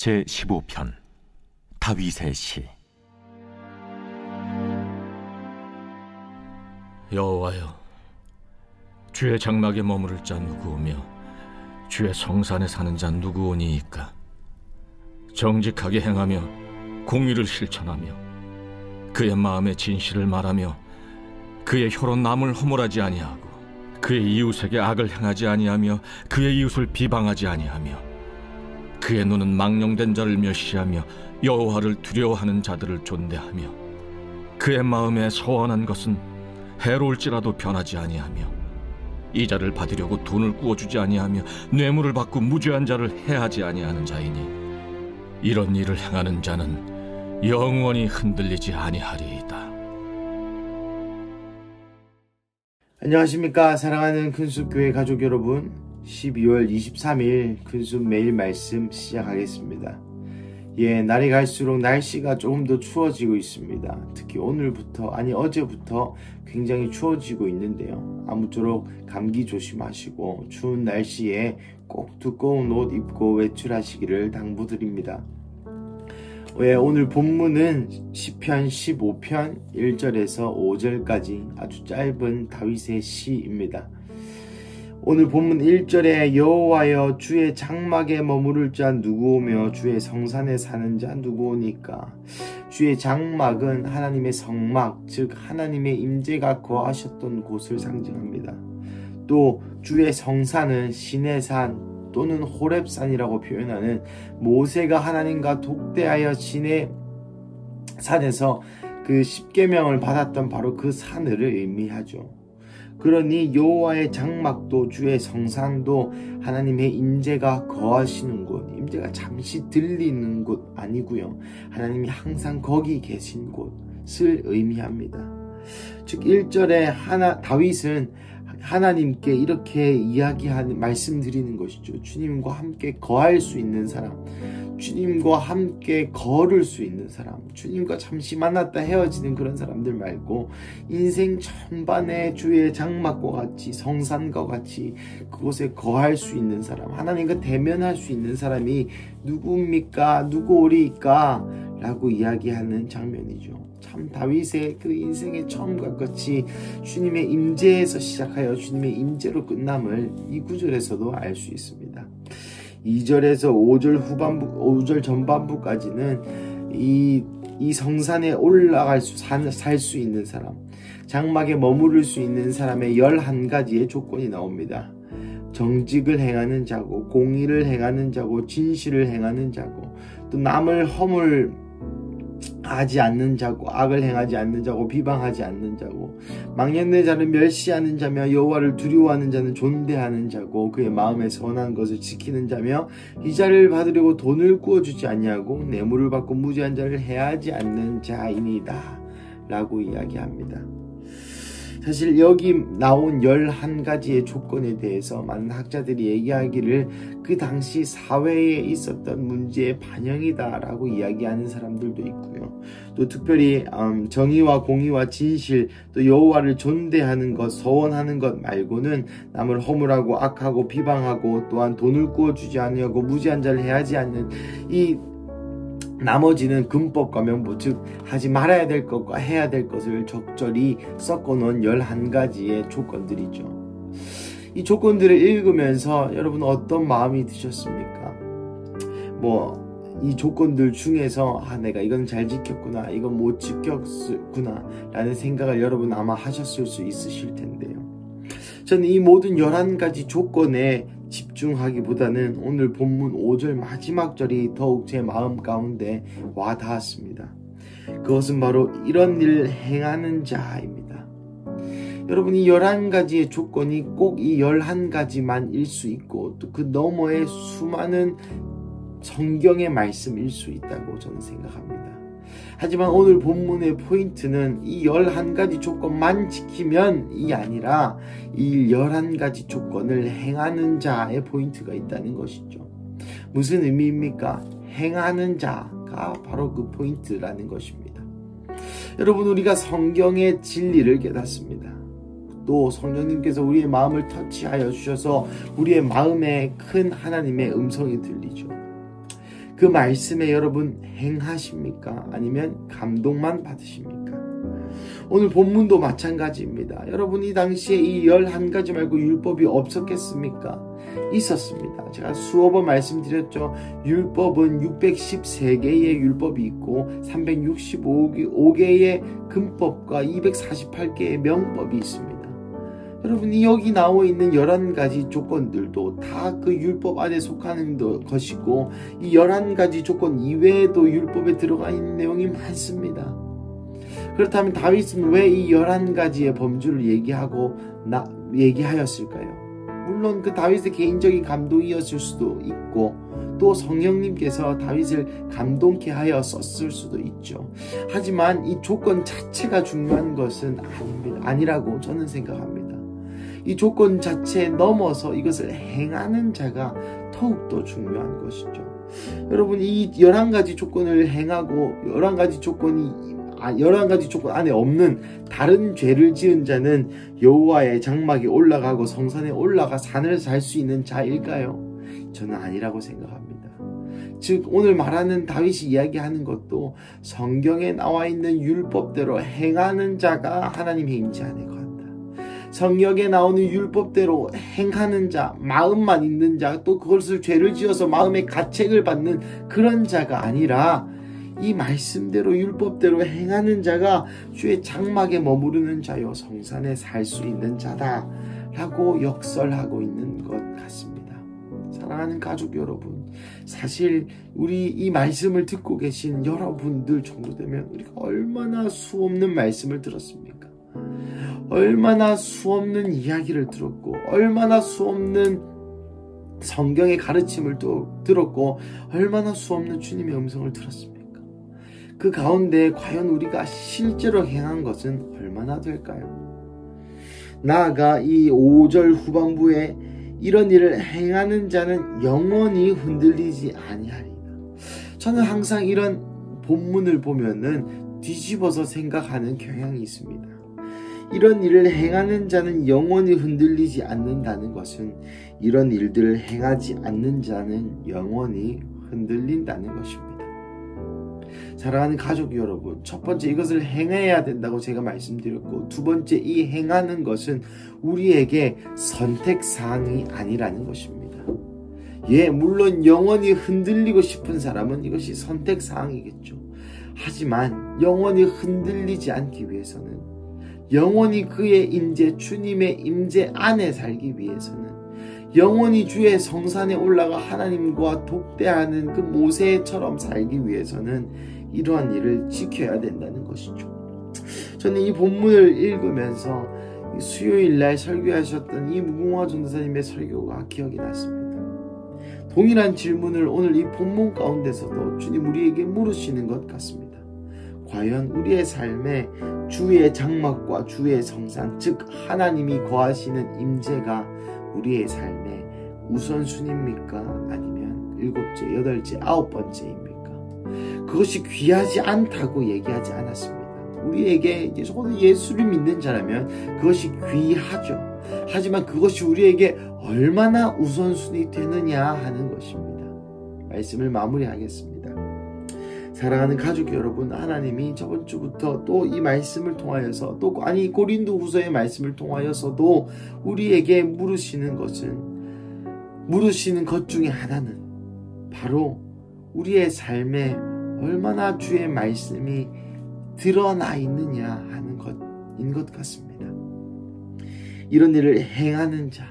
제15편 다윗의 시. 여호와여, 주의 장막에 머무를 자 누구오며 주의 성산에 사는 자 누구오니이까? 정직하게 행하며 공의를 실천하며 그의 마음의 진실을 말하며 그의 혀로 남을 허물하지 아니하고 그의 이웃에게 악을 행하지 아니하며 그의 이웃을 비방하지 아니하며 그의 눈은 망령된 자를 멸시하며 여호와를 두려워하는 자들을 존대하며 그의 마음에 소원한 것은 해로울지라도 변하지 아니하며 이자를 받으려고 돈을 꾸어주지 아니하며 뇌물을 받고 무죄한 자를 해하지 아니하는 자이니 이런 일을 행하는 자는 영원히 흔들리지 아니하리이다. 안녕하십니까, 사랑하는 큰숲교회 가족 여러분. 12월 23일 큰숲 매일 말씀 시작하겠습니다. 날이 갈수록 날씨가 조금 더 추워지고 있습니다. 특히 어제부터 굉장히 추워지고 있는데요. 아무쪼록 감기 조심하시고 추운 날씨에 꼭 두꺼운 옷 입고 외출하시기를 당부드립니다. 오늘 본문은 시편 15편 1절에서 5절까지 아주 짧은 다윗의 시입니다. 오늘 본문 1절에 여호와여, 주의 장막에 머무를 자 누구오며 주의 성산에 사는 자 누구오니까? 주의 장막은 하나님의 성막, 즉 하나님의 임재가 거하셨던 곳을 상징합니다. 또 주의 성산은 신의 산 또는 호렙산이라고 표현하는 모세가 하나님과 독대하여 신의 산에서 그 십계명을 받았던 바로 그 산을 의미하죠. 그러니 여호와의 장막도 주의 성산도 하나님의 임재가 거하시는 곳, 임재가 잠시 들리는 곳 아니고요, 하나님이 항상 거기 계신 곳을 의미합니다. 즉 1절에 다윗은 하나님께 이렇게 말씀드리는 것이죠. 주님과 함께 거할 수 있는 사람, 주님과 함께 걸을 수 있는 사람, 주님과 잠시 만났다 헤어지는 그런 사람들 말고 인생 전반에 주의 장막과 같이, 성산과 같이 그곳에 거할 수 있는 사람, 하나님과 대면할 수 있는 사람이 누구입니까? 누구오리까? 라고 이야기하는 장면이죠. 참 다윗의 그 인생의 처음과 끝이 주님의 임재에서 시작하여 주님의 임재로 끝남을 이 구절에서도 알 수 있습니다. 2절에서 5절 전반부까지는 이 성산에 올라갈 살 수 있는 사람, 장막에 머무를 수 있는 사람의 11가지의 조건이 나옵니다. 정직을 행하는 자고, 공의를 행하는 자고, 진실을 행하는 자고, 또 남을 허물하지 않는 자고, 악을 행하지 않는 자고, 비방하지 않는 자고, 망령된 자를 멸시하는 자며 여호와를 두려워하는 자는 존대하는 자고, 그의 마음에 선한 것을 지키는 자며 이자를 받으려고 돈을 꾸어주지 아니하고 뇌물을 받고 무죄한 자를 해하지 않는 자이니다 라고 이야기합니다. 사실 여기 나온 11가지의 조건에 대해서 많은 학자들이 얘기하기를 그 당시 사회에 있었던 문제의 반영이다 라고 이야기하는 사람들도 있고요. 또 특별히 정의와 공의와 진실, 또 여호와를 존대하는 것, 서원하는 것 말고는 남을 허물하고 악하고 비방하고 또한 돈을 꾸어주지 아니하고 무죄한 자를 해하지 않는 이 나머지는 금법과 명부, 즉 하지 말아야 될 것과 해야 될 것을 적절히 섞어놓은 11가지의 조건들이죠. 이 조건들을 읽으면서 여러분 어떤 마음이 드셨습니까? 이 조건들 중에서 내가 이건 잘 지켰구나, 이건 못 지켰구나 라는 생각을 여러분 아마 하셨을 수 있으실 텐데요. 저는 이 모든 11가지 조건에 집중하기보다는 오늘 본문 5절 마지막 절이 더욱 제 마음 가운데 와 닿았습니다. 그것은 바로 이런 일을 행하는 자입니다. 여러분, 이 11가지의 조건이 꼭 이 11가지만일 수 있고 또 그 너머의 수많은 성경의 말씀일 수 있다고 저는 생각합니다. 하지만 오늘 본문의 포인트는 이 11가지 조건만 지키면 이 아니라 이 11가지 조건을 행하는 자의 포인트가 있다는 것이죠. 무슨 의미입니까? 행하는 자가 바로 그 포인트라는 것입니다. 여러분, 우리가 성경의 진리를 깨닫습니다. 또 성령님께서 우리의 마음을 터치하여 주셔서 우리의 마음에 큰 하나님의 음성이 들리죠. 그 말씀에 여러분 행하십니까? 아니면 감동만 받으십니까? 오늘 본문도 마찬가지입니다. 여러분 이 당시에 이 11가지 말고 율법이 없었겠습니까? 있었습니다. 제가 수어 번 말씀드렸죠. 율법은 613개의 율법이 있고 365개의 금법과 248개의 명법이 있습니다. 여러분 여기 나와 있는 11가지 조건들도 다 그 율법 안에 속하는 것이고 이 11가지 조건 이외에도 율법에 들어가 있는 내용이 많습니다. 그렇다면 다윗은 왜 이 11가지의 범주를 얘기하였을까요? 물론 그 다윗의 개인적인 감동이었을 수도 있고 또 성령님께서 다윗을 감동케 하여 썼을 수도 있죠. 하지만 이 조건 자체가 중요한 것은 아니라고 저는 생각합니다. 이 조건 자체에 넘어서 이것을 행하는 자가 더욱더 중요한 것이죠. 여러분 이 11가지 조건을 행하고 11가지 조건 안에 없는 다른 죄를 지은 자는 여호와의 장막에 올라가고 성산에 올라가 산을 살 수 있는 자일까요? 저는 아니라고 생각합니다. 즉 오늘 말하는 다윗이 이야기하는 것도 성경에 나와 있는 율법대로 행하는 자가 하나님의 임재 안에 거한다. 성경에 나오는 율법대로 행하는 자, 마음만 있는 자, 또 그것을 죄를 지어서 마음의 가책을 받는 그런 자가 아니라 이 말씀대로 율법대로 행하는 자가 주의 장막에 머무르는 자요 성산에 살 수 있는 자다 라고 역설하고 있는 것 같습니다. 사랑하는 가족 여러분, 사실 우리 이 말씀을 듣고 계신 여러분들 정도 되면 우리가 얼마나 수없는 말씀을 들었습니까? 얼마나 수없는 이야기를 들었고 얼마나 수없는 성경의 가르침을 또 들었고 얼마나 수없는 주님의 음성을 들었습니까? 그 가운데 과연 우리가 실제로 행한 것은 얼마나 될까요? 나아가 이 5절 후반부에 이런 일을 행하는 자는 영원히 흔들리지 아니하리라. 저는 항상 이런 본문을 보면은 뒤집어서 생각하는 경향이 있습니다. 이런 일을 행하는 자는 영원히 흔들리지 않는다는 것은 이런 일들을 행하지 않는 자는 영원히 흔들린다는 것입니다. 사랑하는 가족 여러분, 첫 번째 이것을 행해야 된다고 제가 말씀드렸고 두 번째 이 행하는 것은 우리에게 선택사항이 아니라는 것입니다. 물론 영원히 흔들리고 싶은 사람은 이것이 선택사항이겠죠. 하지만 영원히 흔들리지 않기 위해서는 영원히 그의 임재, 주님의 임재 안에 살기 위해서는 영원히 주의 성산에 올라가 하나님과 독대하는 그 모세처럼 살기 위해서는 이러한 일을 지켜야 된다는 것이죠. 저는 이 본문을 읽으면서 수요일날 설교하셨던 이 무궁화 전도사님의 설교가 기억이 났습니다. 동일한 질문을 오늘 이 본문 가운데서도 주님 우리에게 물으시는 것 같습니다. 과연 우리의 삶에 주의 장막과 주의 성산, 즉 하나님이 거하시는 임재가 우리의 삶의 우선순위입니까? 아니면 7째, 8째, 9번째입니까? 그것이 귀하지 않다고 얘기하지 않았습니다. 우리에게 적어도 예수를 믿는 자라면 그것이 귀하죠. 하지만 그것이 우리에게 얼마나 우선순위 되느냐 하는 것입니다. 말씀을 마무리하겠습니다. 사랑하는 가족 여러분, 하나님이 저번 주부터 또 이 말씀을 통하여서 고린도후서의 말씀을 통하여서도 우리에게 물으시는 것 중에 하나는 바로 우리의 삶에 얼마나 주의 말씀이 드러나 있느냐 하는 것인 것 같습니다. 이런 일을 행하는 자,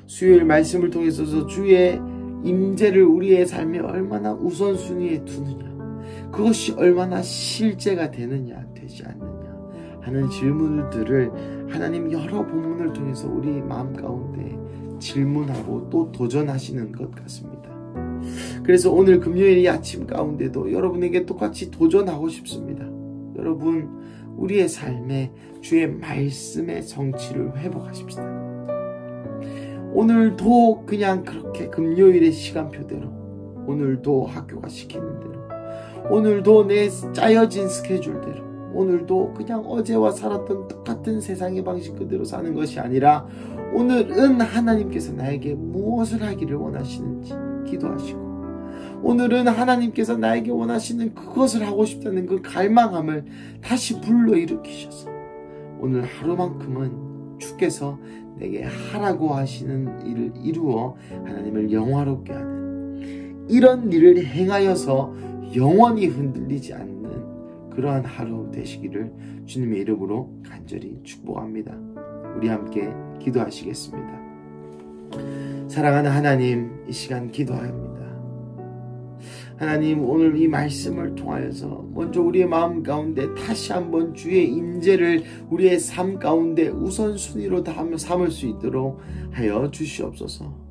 수요일 말씀을 통해서 주의 임재를 우리의 삶에 얼마나 우선순위에 두느냐, 그것이 얼마나 실제가 되느냐 되지 않느냐 하는 질문들을 하나님 여러 본문을 통해서 우리 마음 가운데 질문하고 또 도전하시는 것 같습니다. 그래서 오늘 금요일 이 아침 가운데도 여러분에게 똑같이 도전하고 싶습니다. 여러분, 우리의 삶에 주의 말씀의 성취를 회복하십시다. 오늘도 그냥 그렇게 금요일의 시간표대로, 오늘도 학교가 시키는 대로, 오늘도 내 짜여진 스케줄대로, 오늘도 그냥 어제와 살았던 똑같은 세상의 방식 그대로 사는 것이 아니라 오늘은 하나님께서 나에게 무엇을 하기를 원하시는지 기도하시고, 오늘은 하나님께서 나에게 원하시는 그것을 하고 싶다는 그 갈망함을 다시 불러일으키셔서 오늘 하루만큼은 주께서 내게 하라고 하시는 일을 이루어 하나님을 영화롭게 하는 이런 일을 행하여서 영원히 흔들리지 않는 그러한 하루 되시기를 주님의 이름으로 간절히 축복합니다. 우리 함께 기도하시겠습니다. 사랑하는 하나님, 이 시간 기도합니다. 하나님, 오늘 이 말씀을 통하여서 먼저 우리의 마음 가운데 다시 한번 주의 임재를 우리의 삶 가운데 우선순위로 삼을 수 있도록 하여 주시옵소서.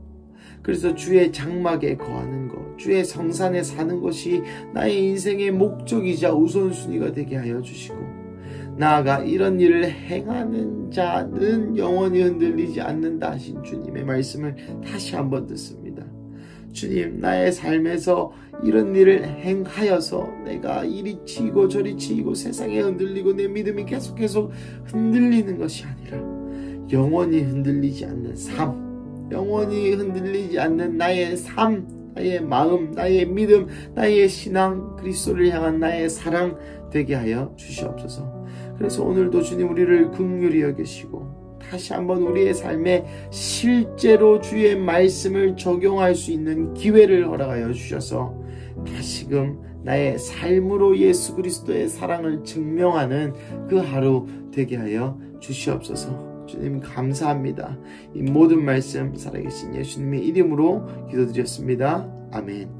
그래서 주의 장막에 거하는 것, 주의 성산에 사는 것이 나의 인생의 목적이자 우선순위가 되게 하여 주시고, 나아가 이런 일을 행하는 자는 영원히 흔들리지 않는다 하신 주님의 말씀을 다시 한번 듣습니다. 주님, 나의 삶에서 이런 일을 행하여서 내가 이리 치이고 저리 치이고 세상에 흔들리고 내 믿음이 계속 흔들리는 것이 아니라 영원히 흔들리지 않는 삶, 영원히 흔들리지 않는 나의 삶, 나의 마음, 나의 믿음, 나의 신앙, 그리스도를 향한 나의 사랑 되게 하여 주시옵소서. 그래서 오늘도 주님 우리를 긍휼히 여기시고 다시 한번 우리의 삶에 실제로 주의 말씀을 적용할 수 있는 기회를 허락하여 주셔서 다시금 나의 삶으로 예수 그리스도의 사랑을 증명하는 그 하루 되게 하여 주시옵소서. 주님 감사합니다. 이 모든 말씀 살아계신 예수님의 이름으로 기도드렸습니다. 아멘.